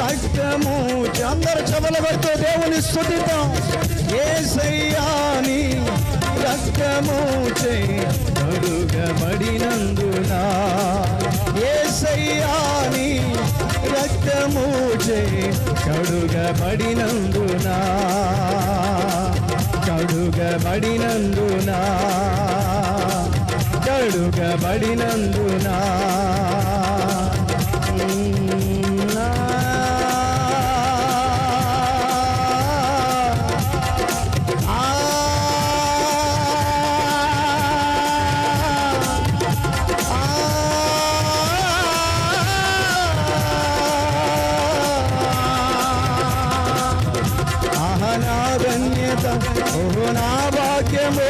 రక్తము అందరు చెమల పడుతూ దేవుని స్తుతిద్దాం. యేసయ్యాని రక్తము చే కడుగబడినందున, యేసయ్యాని రక్తము చే కడుగబడినందున, కడుగబడినందున, కడుగబడినందున నా ధన్యత, ఓ నా భాగ్యము,